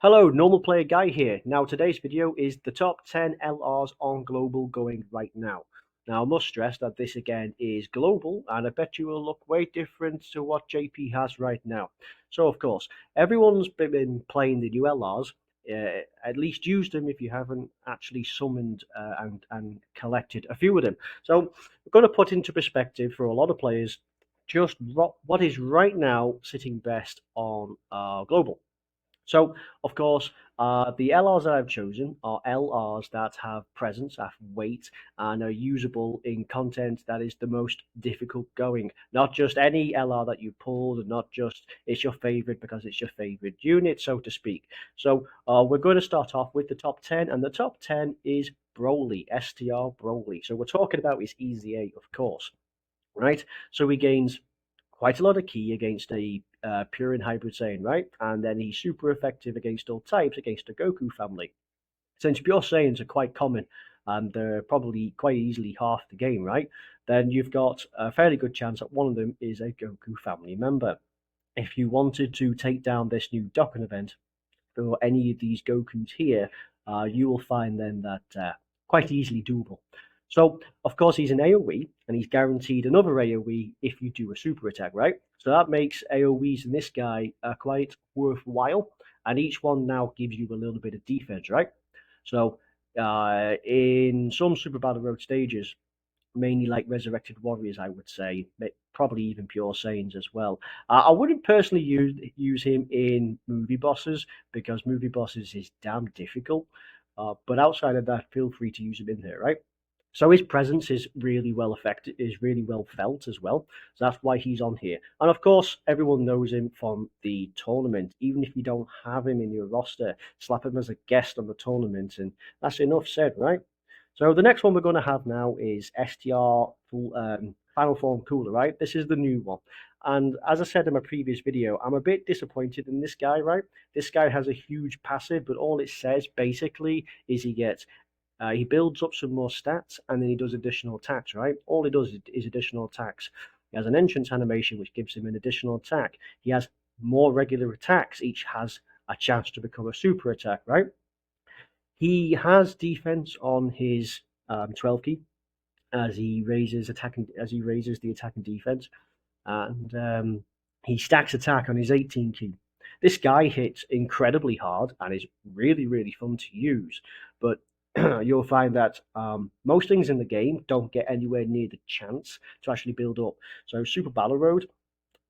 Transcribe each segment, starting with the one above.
Hello, Normal Player Guy here. Now, today's video is the top 10 LRs on global going right now. Now, I must stress that this again is global, and I bet you will look way different to what JP has right now. So, of course, everyone's been playing the new LRs. At least use them if you haven't actually summoned and collected a few of them. So, we're going to put into perspective for a lot of players just what is right now sitting best on global. So, of course, the LRs that I've chosen are LRs that have presence, have weight, and are usable in content that is the most difficult going. Not just any LR that you pulled, and not just it's your favorite because it's your favorite unit, so to speak. So, we're going to start off with the top 10, and the top 10 is Broly, STR Broly. So, we're talking about his EZA, of course, right? So, he gains quite a lot of ki against a pure and hybrid Saiyan, right? And then he's super effective against all types, against the Goku family. Since pure Saiyans are quite common and they're probably quite easily half the game, right? Then you've got a fairly good chance that one of them is a Goku family member. If you wanted to take down this new Dokkan event for any of these Gokus here, you will find then that quite easily doable. So, of course, he's an AoE, and he's guaranteed another AoE if you do a super attack, right? So that makes AoEs in this guy quite worthwhile, and each one now gives you a little bit of defense, right? So, in some Super Battle Road stages, mainly like Resurrected Warriors, I would say, probably even Pure Saiyans as well. I wouldn't personally use him in movie bosses because movie bosses is damn difficult. But outside of that, feel free to use him in there, right? So his presence is really well affected, is really well felt as well. So that's why he's on here. And of course, everyone knows him from the tournament. Even if you don't have him in your roster, slap him as a guest on the tournament, and that's enough said, right? So the next one we're going to have now is STR Final Form Cooler, right? This is the new one. And as I said in my previous video, I'm a bit disappointed in this guy, right? This guy has a huge passive, but all it says basically is he builds up some more stats and then he does additional attacks, right? All he does is additional attacks. He has an entrance animation which gives him an additional attack. He has more regular attacks. Each has a chance to become a super attack, right? He has defense on his 12 ki as he raises the attack and defense, and he stacks attack on his 18 ki. This guy hits incredibly hard and is really fun to use, but you'll find that most things in the game don't get anywhere near the chance to actually build up. So Super Battle Road,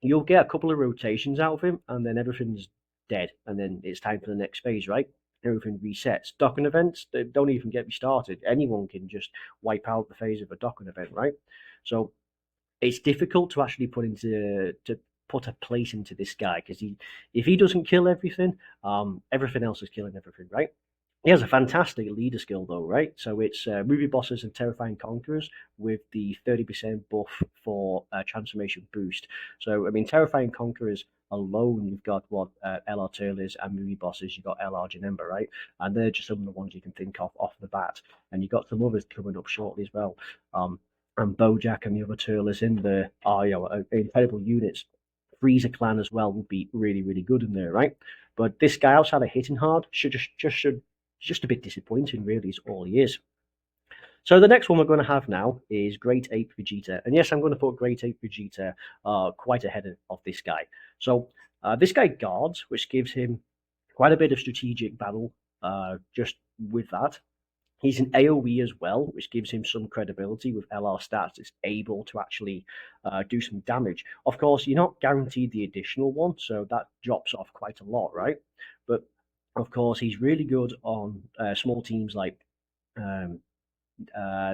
you'll get a couple of rotations out of him, and then everything's dead, and then it's time for the next phase, right? Everything resets. Docking events, they don't even get me started. Anyone can just wipe out the phase of a docking event, right? So it's difficult to actually put a place into this guy because if he doesn't kill everything, everything else is killing everything, right? He has a fantastic leader skill, though, right? So it's movie bosses and terrifying conquerors with the 30% buff for transformation boost. So I mean, terrifying conquerors alone, you've got what LR Turles and movie bosses. You've got LR Janemba, right? And they're just some of the ones you can think of off the bat. And you've got some others coming up shortly as well. And Bojack and the other Turles in there are incredible units. Frieza clan as well would be really good in there, right? But this guy outside of hitting hard should just a bit disappointing, really, is all he is. So the next one we're going to have now is Great Ape Vegeta. And yes, I'm going to put Great Ape Vegeta quite ahead of this guy. So this guy guards, which gives him quite a bit of strategic battle just with that. He's an AoE as well, which gives him some credibility with LR stats. It's able to actually do some damage. Of course, you're not guaranteed the additional one, so that drops off quite a lot, right? But of course, he's really good on small teams like um,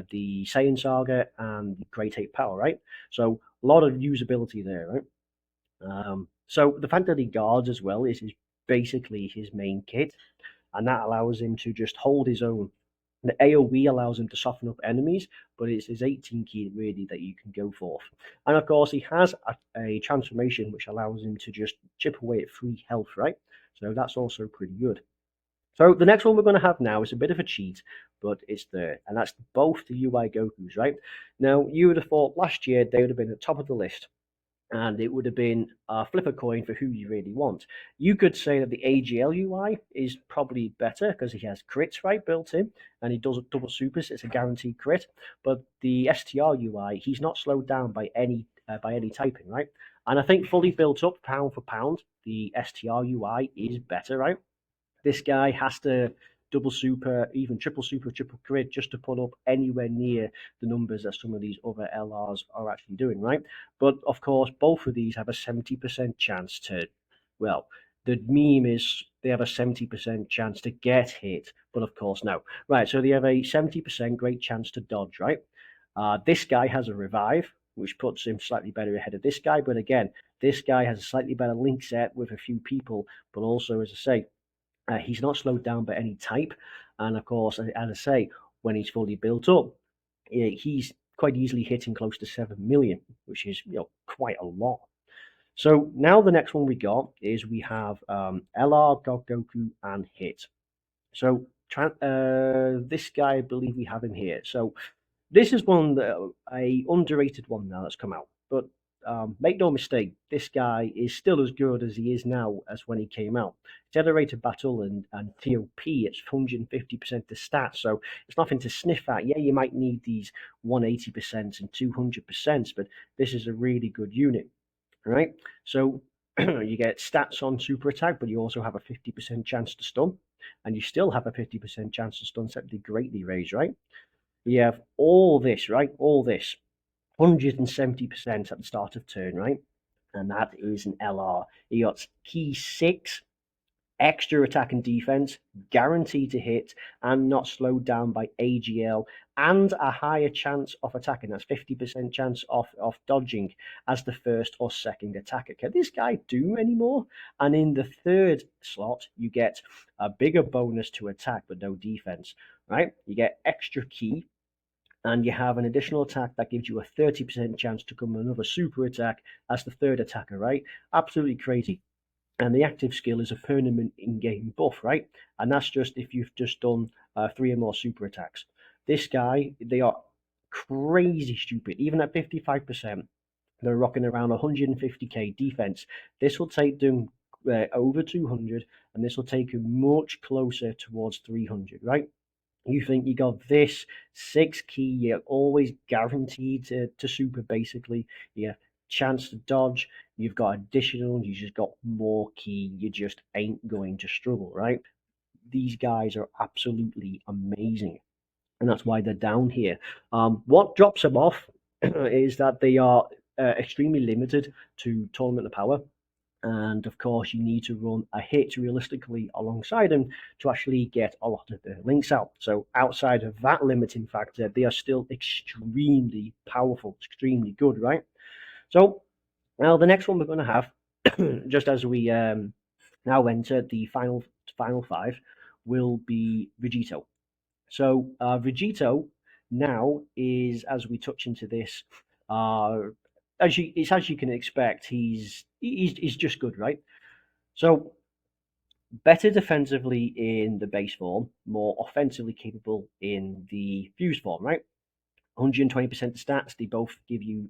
the Saiyan Saga and Great Ape Power, right? So a lot of usability there, right? So the fact that he guards as well is basically his main kit, and that allows him to just hold his own. The AoE allows him to soften up enemies, but it's his 18 ki really that you can go for. And of course, he has a transformation which allows him to just chip away at free health, right? So that's also pretty good. So the next one we're going to have now is a bit of a cheat, but it's there, and that's both the UI Gokus, right? Now, you would have thought last year they would have been at the top of the list, and it would have been flip a coin for who you really want. You could say that the AGL UI is probably better because he has crits right built in, and he does double supers. It's a guaranteed crit. But the STR UI, he's not slowed down by any typing, right? And I think fully built up pound for pound, the STR UI is better, right? This guy has to double super, even triple super, triple crit just to put up anywhere near the numbers that some of these other LRs are actually doing, right? But of course, both of these have a 70% chance to, well, the meme is they have a 70% chance to get hit, but of course, no. Right, so they have a 70% great chance to dodge, right? This guy has a revive, which puts him slightly better ahead of this guy, but again, this guy has a slightly better link set with a few people, but also, as I say, he's not slowed down by any type. And of course, as I say, when he's fully built up, he's quite easily hitting close to 7 million, which is quite a lot. So now the next one we got is we have LR, God Goku, and Hit. So this guy, I believe we have him here. So this is one that a underrated one now that's come out. But make no mistake, this guy is still as good as he is now as when he came out. Generated battle and TOP, it's 150% the stats, so it's nothing to sniff at. Yeah, you might need these 180% and 200%, but this is a really good unit, right? So you get stats on super attack, but you also have a 50% chance to stun, and you still have a 50% chance to stun set the greatly raised, right? You have all this, right? All this 170% at the start of turn, right? And that is an LR. You got key 6, extra attack and defense, guaranteed to hit, and not slowed down by AGL, and a higher chance of attacking. That's 50% chance of dodging as the first or second attacker. Can this guy do anymore? And in the third slot, you get a bigger bonus to attack, but no defense, right? You get extra key, and you have an additional attack that gives you a 30% chance to come another super attack as the third attacker, right? Absolutely crazy. And the active skill is a permanent in-game buff, right? And that's just if you've just done 3 or more super attacks. This guy, they are crazy stupid. Even at 55%, they're rocking around 150k defense. This will take them over 200, and this will take them much closer towards 300, right? You think you got this 6 key, you're always guaranteed to super basically. You have chance to dodge, you've got additional, you just got more key, you just ain't going to struggle, right? These guys are absolutely amazing, and that's why they're down here. What drops them off is that they are extremely limited to Tournament of Power. And of course, you need to run a hit realistically alongside them to actually get a lot of the links out. So, outside of that limiting factor, they are still extremely powerful, extremely good, right? So, now the next one we're going to have, just as we now enter the final 5, will be Vegito. So, Vegito now is, as we touch into this, uh, as you can expect, he's just good, right? So better defensively in the base form, more offensively capable in the fused form, right? 120% stats. They both give you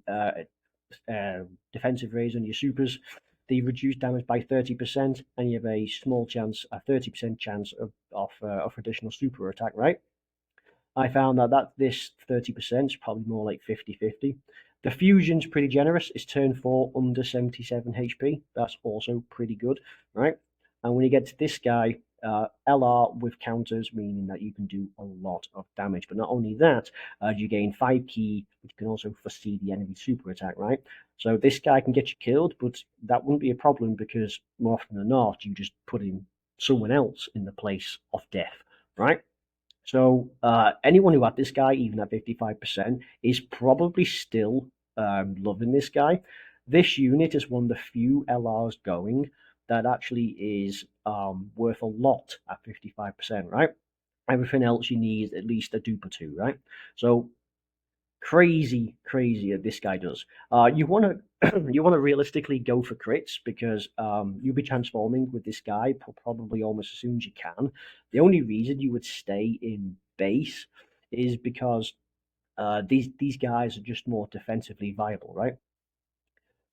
defensive raise on your supers. They reduce damage by 30%, and you have a small chance, a 30% chance of additional super attack, right? I found that this 30% is probably more like 50-50. The fusion's pretty generous. It's turn 4 under 77 HP. That's also pretty good, right? And when you get to this guy, LR with counters, meaning that you can do a lot of damage. But not only that, you gain 5 key, which can also foresee the enemy super attack, right? So this guy can get you killed, but that wouldn't be a problem because more often than not, you just put in someone else in the place of death, right? So anyone who had this guy, even at 55%, is probably still loving this guy. This unit is one of the few LRs going that actually is worth a lot at 55%, right? Everything else you need at least a dupe or two, right? So crazy this guy does. You want to you want to realistically go for crits because you'll be transforming with this guy probably almost as soon as you can. The only reason you would stay in base is because these guys are just more defensively viable, right?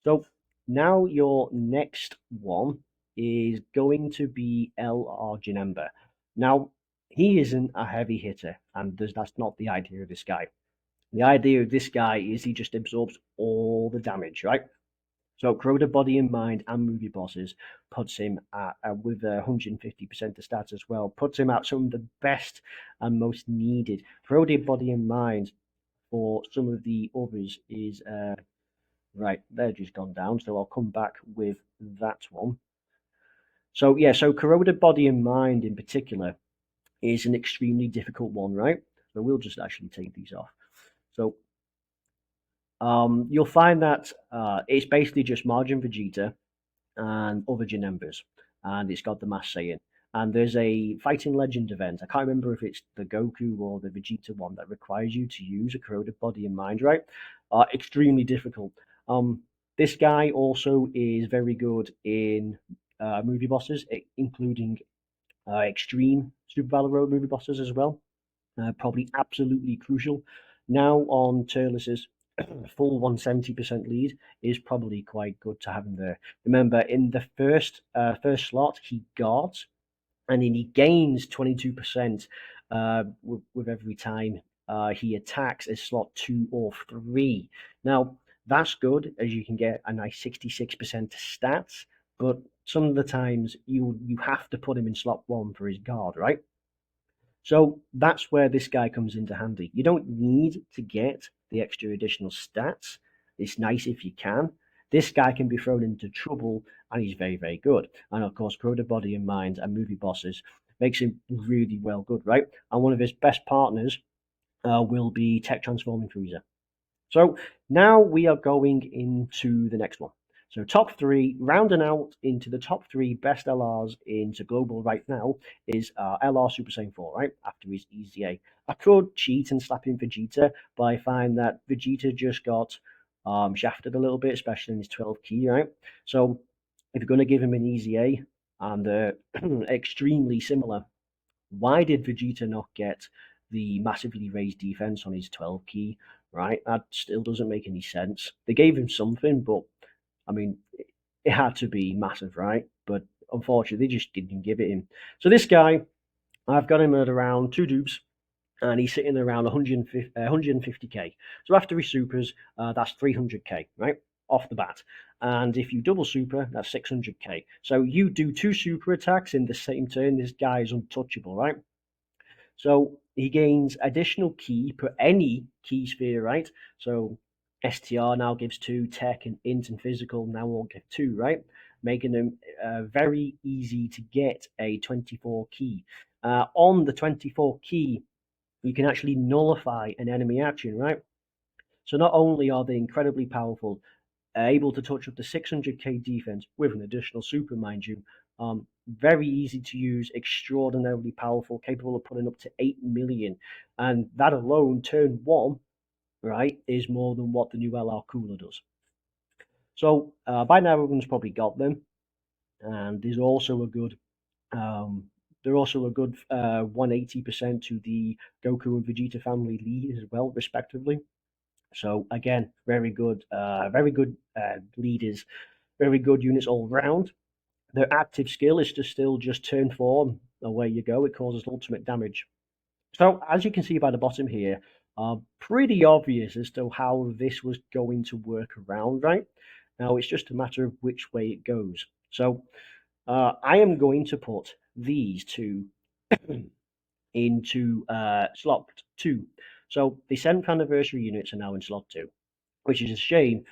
So now your next one is going to be LR Janemba. Now, he isn't a heavy hitter, and that's not the idea of this guy. The idea of this guy is he just absorbs all the damage, right? So Corroded Body and Mind and Movie Bosses puts him at, with 150% of stats as well, puts him at some of the best and most needed. Corroded Body and Mind for some of the others is right, they're just gone down, so I'll come back with that one. So yeah, so Corroded Body and Mind in particular is an extremely difficult one, right? So we'll just actually take these off. So you'll find that it's basically just Margin Vegeta and other Janembas, and it's got the Mass Saiyan. And there's a Fighting Legend event. I can't remember if it's the Goku or the Vegeta one that requires you to use a Corroded Body and Mind, right? Extremely difficult. This guy also is very good in movie bosses, including extreme Super Battle Road movie bosses as well. Probably absolutely crucial. Now on Turles' full 170% lead is probably quite good to have him there. Remember, in the first slot, he guards, and then he gains 22% with every time he attacks as slot 2 or 3. Now, that's good, as you can get a nice 66% stats, but some of the times you have to put him in slot 1 for his guard, right? So that's where this guy comes into handy. You don't need to get the extra additional stats. It's nice if you can. This guy can be thrown into trouble, and he's very, very good. And of course, Corroded Body and Mind and Movie Bosses makes him really well good, right? And one of his best partners will be Tech Transforming Frieza. So now we are going into the next one. So top three, rounding out into the top three best LRs into global right now is LR Super Saiyan 4, right? After his Easy A. I could cheat and slap in Vegeta, but I find that Vegeta just got shafted a little bit, especially in his 12 key, right? So if you're going to give him an Easy A, and they're extremely similar, why did Vegeta not get the massively raised defense on his 12 key, right? That still doesn't make any sense. They gave him something, but I mean, it had to be massive, right? But unfortunately, they just didn't give it him. So this guy, I've got him at around 2 dupes, and he's sitting around 150k. So after he supers, that's 300k, right? Off the bat. And if you double super, that's 600k. So you do 2 super attacks in the same turn, this guy is untouchable, right? So he gains additional ki per any ki sphere, right? So STR now gives 2, tech and int and physical now all give 2, right? Making them very easy to get a 24 ki. On the 24 ki, you can actually nullify an enemy action, right? So not only are they incredibly powerful, able to touch up to 600k defense with an additional super, mind you. Very easy to use, extraordinarily powerful, capable of putting up to 8 million. And that alone, turn 1, right, is more than what the new LR Cooler does. So by now everyone's probably got them. And there's also a good they're also a good 180% to the Goku and Vegeta family lead as well, respectively. So again, very good leaders, very good units all round. Their active skill is to still just turn 4, away you go. It causes ultimate damage. So as you can see by the bottom here, pretty obvious as to how this was going to work around, right? Now it's just a matter of which way it goes. So I am going to put these two into slot 2. So the 7th anniversary units are now in slot 2, which is a shame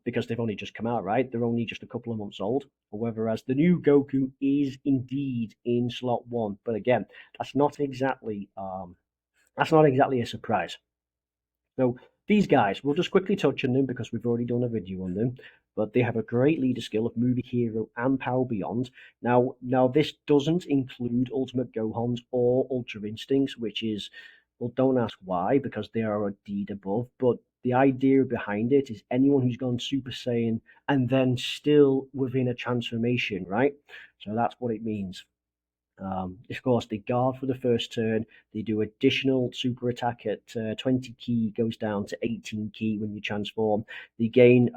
because they've only just come out, right? They're only just a couple of months old. Whereas the new Goku is indeed in slot 1, but again, that's not exactly a surprise. So these guys, we'll just quickly touch on them because we've already done a video on them. But they have a great leader skill of Movie Hero and Power Beyond. Now this doesn't include Ultimate Gohans or Ultra Instincts, which is, well, don't ask why, because they are a deed above. But the idea behind it is anyone who's gone Super Saiyan and then still within a transformation, right? So that's what it means. Of course, they guard for the first turn. They do additional super attack at 20 key, goes down to 18 key when you transform. They gain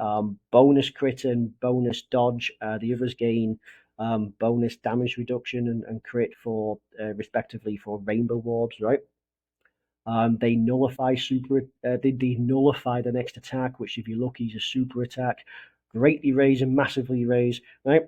bonus crit and bonus dodge. The others gain bonus damage reduction and crit for respectively for rainbow orbs, right? They nullify they nullify the next attack, which if you're lucky is a super attack. Greatly raise and massively raise, right?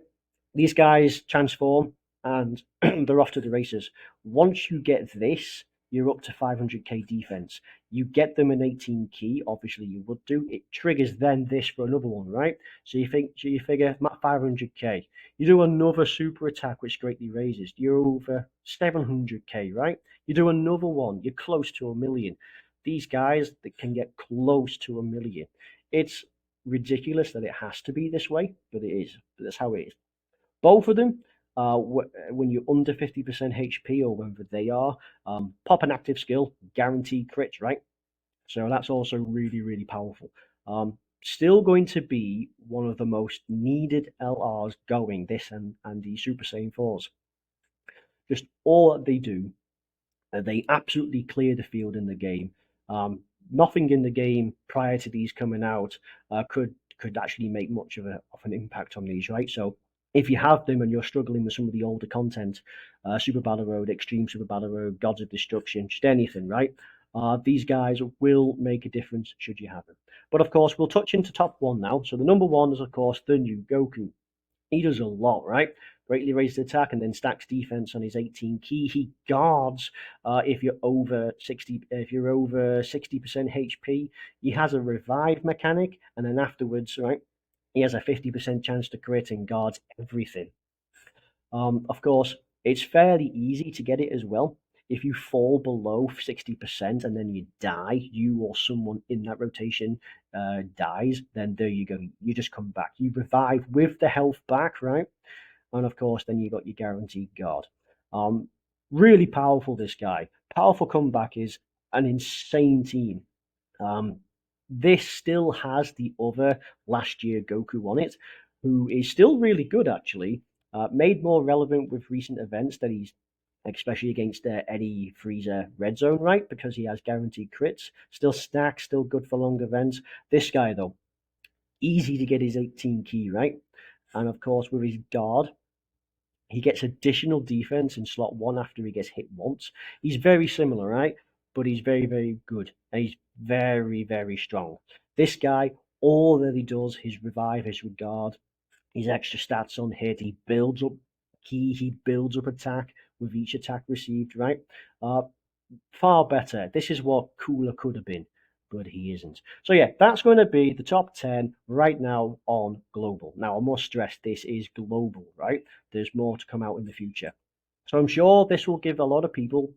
These guys transform and they're off to the races. Once you get this, you're up to 500k defense. You get them an 18 key, obviously you would do. It triggers then this for another one, right? So you figure 500k. You do another super attack which greatly raises. You're over 700k, right? You do another one, you're close to 1 million. These guys that can get close to 1 million. It's ridiculous that it has to be this way, but it is. But that's how it is. Both of them, when you're under 50% HP or wherever they are, pop an active skill, guaranteed crits, right? So that's also really, really powerful. Still going to be one of the most needed LRs going, this and the Super Saiyan 4s. Just all that they do, they absolutely clear the field in the game. Nothing in the game prior to these coming out could actually make much of an impact on these, right? So if you have them and you're struggling with some of the older content, Super Battle Road, Extreme Super Battle Road, Gods of Destruction, just anything, right? These guys will make a difference should you have them. But of course, we'll touch into top one now. So the number one is, of course, the new Goku. He does a lot, right? Greatly raises attack and then stacks defense on his 18 key. He guards if you're over 60. If you're over 60% HP, he has a revive mechanic, and then afterwards, right, he has a 50% chance to crit and guards everything. Of course, it's fairly easy to get it as well. If you fall below 60% and then you die, you or someone in that rotation dies, then there you go. You just come back. You revive with the health back, right? And of course, then you got your guaranteed guard. Really powerful, this guy. Powerful comeback is an insane team. This still has the other last year Goku on it, who is still really good actually. Made more relevant with recent events that he's, especially against Eddie Freezer Red Zone, right? Because he has guaranteed crits. Still stacks, still good for long events. This guy though, easy to get his 18 key, right? And of course, with his guard, he gets additional defense in slot one after he gets hit once. He's very similar, right? But he's very, very good. And he's very, very strong. This guy, all that he does, his revive, his regard, his extra stats on hit, he builds up key, he builds up attack with each attack received, right? Far better. This is what Cooler could have been, but he isn't. So yeah, that's going to be the top 10 right now on global. Now I must stress this is global, right? There's more to come out in the future. So I'm sure this will give a lot of people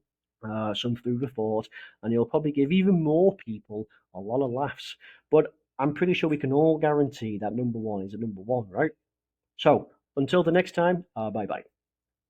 some food for thought, and it'll probably give even more people a lot of laughs. But I'm pretty sure we can all guarantee that number one is a number one, right? So until the next time, bye bye.